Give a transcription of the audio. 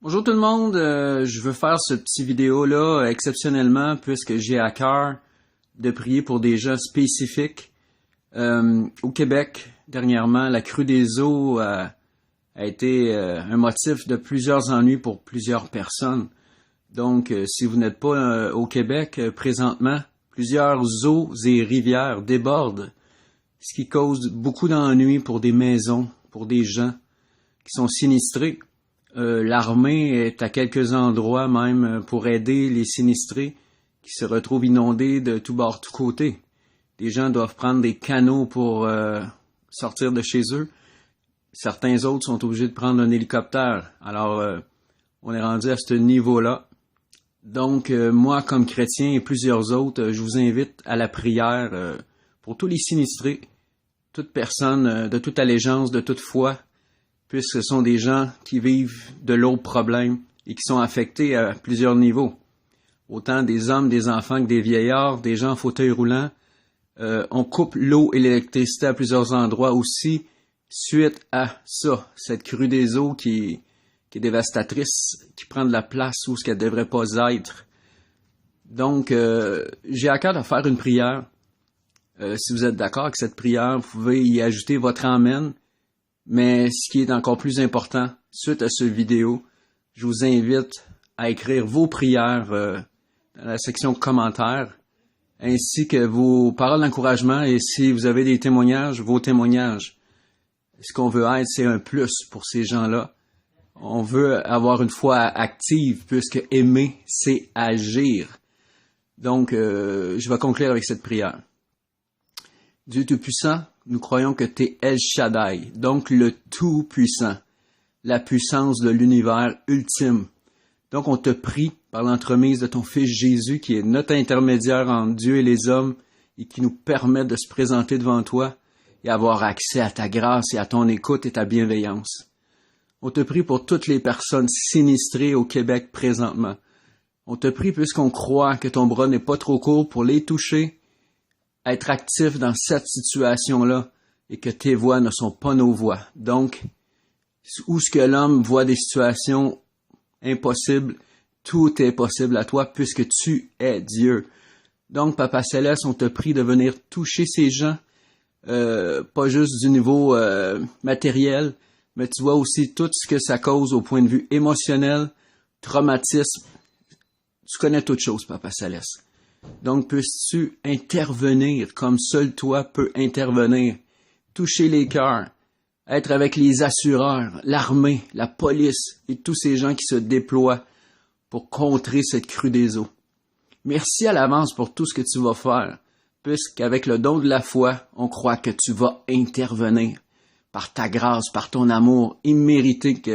Bonjour tout le monde, je veux faire ce petit vidéo-là exceptionnellement puisque j'ai à cœur de prier pour des gens spécifiques. Au Québec, dernièrement, la crue des eaux a été un motif de plusieurs ennuis pour plusieurs personnes. Donc, si vous n'êtes pas au Québec présentement, plusieurs eaux et rivières débordent, ce qui cause beaucoup d'ennuis pour des maisons, pour des gens qui sont sinistrés. L'armée est à quelques endroits même pour aider les sinistrés qui se retrouvent inondés de tous bords, tous côtés. Les gens doivent prendre des canaux pour sortir de chez eux. Certains autres sont obligés de prendre un hélicoptère. Alors, on est rendu à ce niveau-là. Donc, moi, comme chrétien et plusieurs autres, je vous invite à la prière pour tous les sinistrés, toute personne de toute allégeance, de toute foi, puisque ce sont des gens qui vivent de lourds problèmes et qui sont affectés à plusieurs niveaux. Autant des hommes, des enfants que des vieillards, des gens en fauteuil roulant. On coupe l'eau et l'électricité à plusieurs endroits aussi, suite à ça, cette crue des eaux qui est dévastatrice, qui prend de la place où ce qu'elle ne devrait pas être. Donc, j'ai à cœur de faire une prière. Si vous êtes d'accord avec cette prière, vous pouvez y ajouter votre amen. Mais ce qui est encore plus important, suite à cette vidéo, je vous invite à écrire vos prières dans la section commentaires, ainsi que vos paroles d'encouragement, et si vous avez des témoignages, vos témoignages. Ce qu'on veut être, c'est un plus pour ces gens-là. On veut avoir une foi active, puisque aimer, c'est agir. Donc, je vais conclure avec cette prière. Dieu Tout-Puissant, nous croyons que tu es El Shaddai, donc le Tout-Puissant, la puissance de l'univers ultime. Donc on te prie par l'entremise de ton Fils Jésus, qui est notre intermédiaire entre Dieu et les hommes, et qui nous permet de se présenter devant toi et avoir accès à ta grâce et à ton écoute et ta bienveillance. On te prie pour toutes les personnes sinistrées au Québec présentement. On te prie puisqu'on croit que ton bras n'est pas trop court pour les toucher, être actif dans cette situation-là et que tes voix ne sont pas nos voix. Donc, où ce que l'homme voit des situations impossibles, tout est possible à toi puisque tu es Dieu. Donc, Papa Céleste, on te prie de venir toucher ces gens, pas juste du niveau matériel, mais tu vois aussi tout ce que ça cause au point de vue émotionnel, traumatisme. Tu connais toutes choses, Papa Céleste. Donc, puisses-tu intervenir comme seul toi peux intervenir, toucher les cœurs, être avec les assureurs, l'armée, la police et tous ces gens qui se déploient pour contrer cette crue des eaux. Merci à l'avance pour tout ce que tu vas faire, puisqu'avec le don de la foi, on croit que tu vas intervenir par ta grâce, par ton amour immérité que